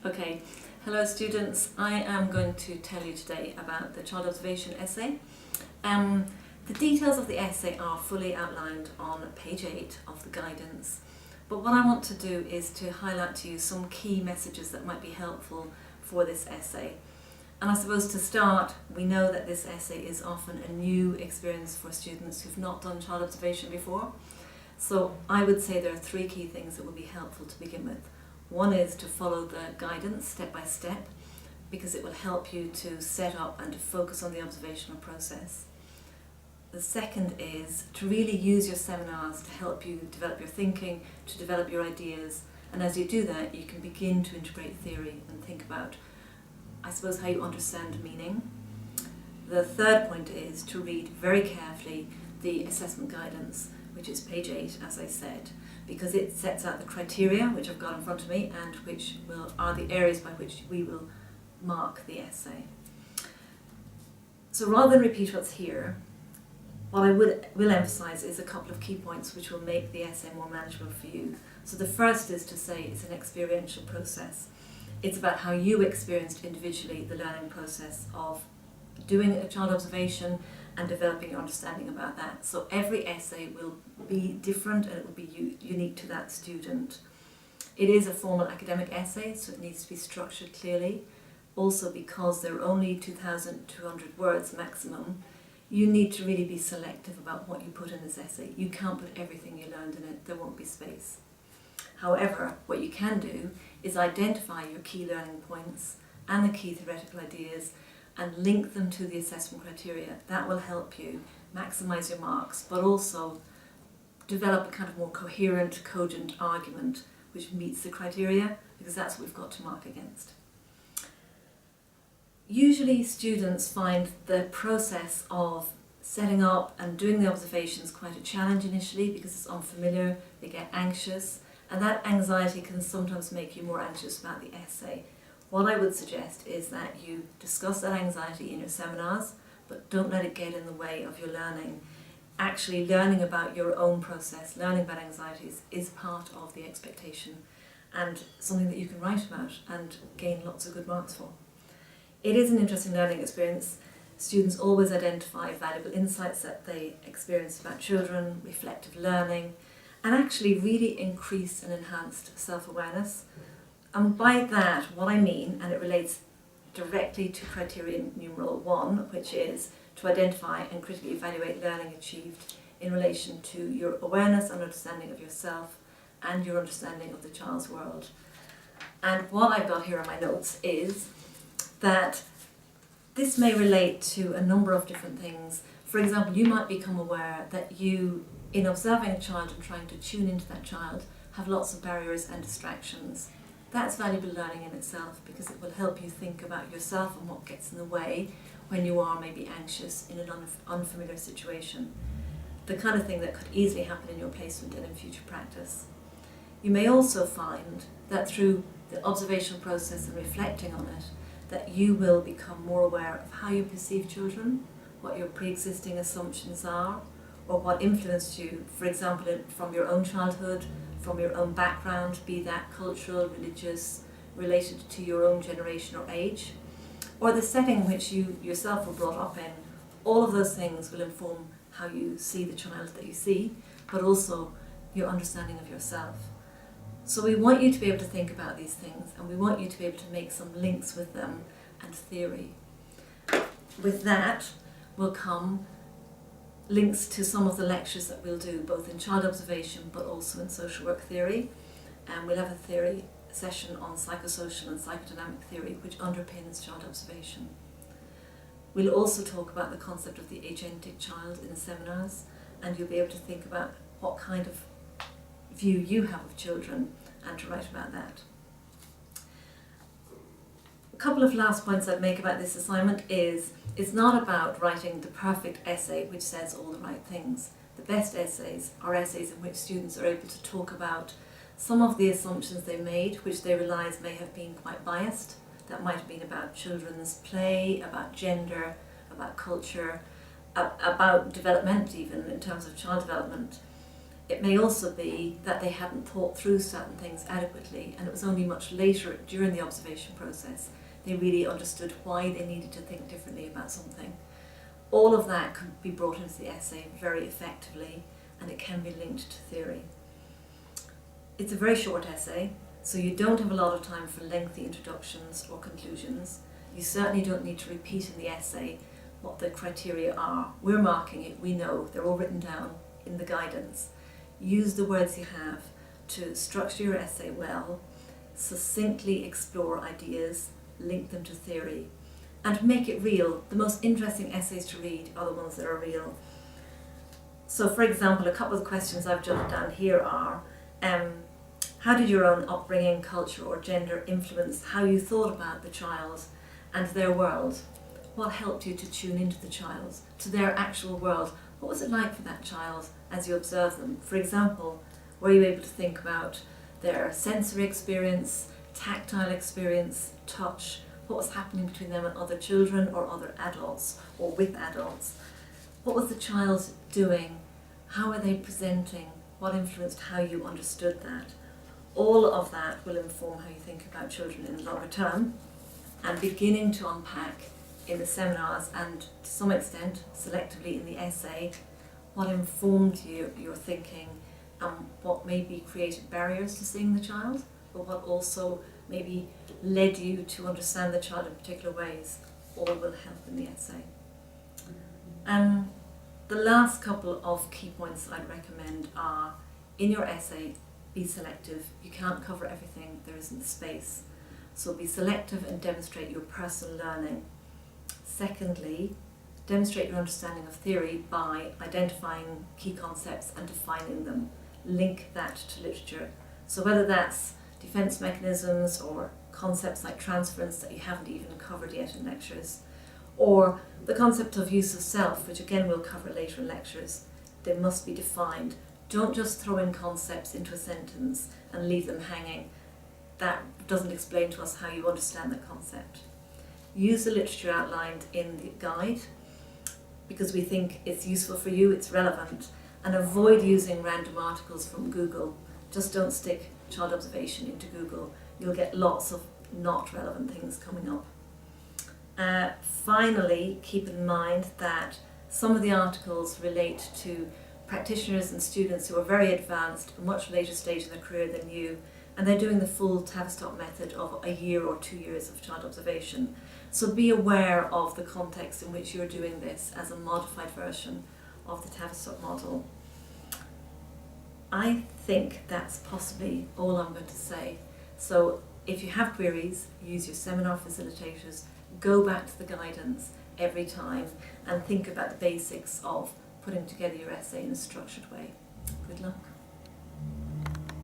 Okay, hello students. I am going to tell you today about the child observation essay. The details of the essay are fully outlined on page 8 of the guidance, but what I want to do is to highlight to you some key messages that might be helpful for this essay. And I suppose to start, we know that this essay is often a new experience for students who've not done child observation before. So I would say there are 3 key things that would be helpful to begin with. One is to follow the guidance step by step, because it will help you to set up and to focus on the observational process. The second is to really use your seminars to help you develop your thinking, to develop your ideas, and as you do that you can begin to integrate theory and think about, I suppose, how you understand meaning. The third point is to read very carefully the assessment guidance, which is page 8, as I said, because it sets out the criteria, which I've got in front of me, and which are the areas by which we will mark the essay. So rather than repeat what's here, what I will emphasise is a couple of key points which will make the essay more manageable for you. So the first is to say it's an experiential process. It's about how you experienced individually the learning process of doing a child observation and developing your understanding about that. So every essay will be different and it will be unique to that student. It is a formal academic essay, so it needs to be structured clearly. Also, because there are only 2,200 words maximum, you need to really be selective about what you put in this essay. You can't put everything you learned in it, there won't be space. However, what you can do is identify your key learning points and the key theoretical ideas and link them to the assessment criteria. That will help you maximise your marks, but also develop a kind of more coherent, cogent argument which meets the criteria, because that's what we've got to mark against. Usually students find the process of setting up and doing the observations quite a challenge initially because it's unfamiliar, they get anxious, and that anxiety can sometimes make you more anxious about the essay. What I would suggest is that you discuss that anxiety in your seminars, but don't let it get in the way of your learning. Actually learning about your own process, learning about anxieties is part of the expectation and something that you can write about and gain lots of good marks for. It is an interesting learning experience. Students always identify valuable insights that they experience about children, reflective learning, and actually really increased and enhanced self-awareness. And by that, what I mean, and it relates directly to criterion numeral 1, which is to identify and critically evaluate learning achieved in relation to your awareness and understanding of yourself and your understanding of the child's world. And what I've got here in my notes is that this may relate to a number of different things. For example, you might become aware that you, in observing a child and trying to tune into that child, have lots of barriers and distractions. That's valuable learning in itself because it will help you think about yourself and what gets in the way when you are maybe anxious in an unfamiliar situation. The kind of thing that could easily happen in your placement and in future practice. You may also find that through the observational process and reflecting on it, that you will become more aware of how you perceive children, what your pre-existing assumptions are, or what influenced you, for example, from your own childhood, from your own background, be that cultural, religious, related to your own generation or age, or the setting in which you yourself were brought up in. All of those things will inform how you see the child that you see, but also your understanding of yourself. So we want you to be able to think about these things, and we want you to be able to make some links with them and theory. With that will come links to some of the lectures that we'll do, both in child observation but also in social work theory. And we'll have a theory session on psychosocial and psychodynamic theory, which underpins child observation. We'll also talk about the concept of the agentic child in the seminars, and you'll be able to think about what kind of view you have of children and to write about that. A couple of last points I'd make about this assignment is it's not about writing the perfect essay which says all the right things. The best essays are essays in which students are able to talk about some of the assumptions they made, which they realise may have been quite biased. That might have been about children's play, about gender, about culture, about development even in terms of child development. It may also be that they hadn't thought through certain things adequately, and it was only much later during the observation process they really understood why they needed to think differently about something. All of that can be brought into the essay very effectively, and it can be linked to theory. It's a very short essay, so you don't have a lot of time for lengthy introductions or conclusions. You certainly don't need to repeat in the essay what the criteria are. We're marking it, we know, they're all written down in the guidance. Use the words you have to structure your essay well, succinctly explore ideas, link them to theory, and make it real. The most interesting essays to read are the ones that are real. So for example, a couple of questions I've jotted down here are, how did your own upbringing, culture or gender influence how you thought about the child and their world? What helped you to tune into the child, to their actual world? What was it like for that child as you observed them? For example, were you able to think about their sensory experience, tactile experience, touch, what was happening between them and other children or other adults or with adults? What was the child doing? How were they presenting? What influenced how you understood that? All of that will inform how you think about children in the longer term, and beginning to unpack in the seminars and to some extent selectively in the essay what informed your thinking and what maybe created barriers to seeing the child, but what also maybe led you to understand the child in particular ways, all will help in the essay. The last couple of key points I'd recommend are, in your essay, be selective. You can't cover everything, there isn't the space. So be selective and demonstrate your personal learning. Secondly, demonstrate your understanding of theory by identifying key concepts and defining them. Link that to literature. So whether that's defense mechanisms or concepts like transference that you haven't even covered yet in lectures, or the concept of use of self, which again we'll cover later in lectures, they must be defined. Don't just throw in concepts into a sentence and leave them hanging. That doesn't explain to us how you understand the concept. Use the literature outlined in the guide because we think it's useful for you, it's relevant, and avoid using random articles from Google. Just don't stick child observation into Google. You'll get lots of not relevant things coming up. Finally, keep in mind that some of the articles relate to practitioners and students who are very advanced, a much later stage in their career than you, and they're doing the full Tavistock method of a year or 2 years of child observation. So be aware of the context in which you're doing this as a modified version of the Tavistock model. I think that's possibly all I'm going to say. So if you have queries, use your seminar facilitators, go back to the guidance every time and think about the basics of putting together your essay in a structured way. Good luck.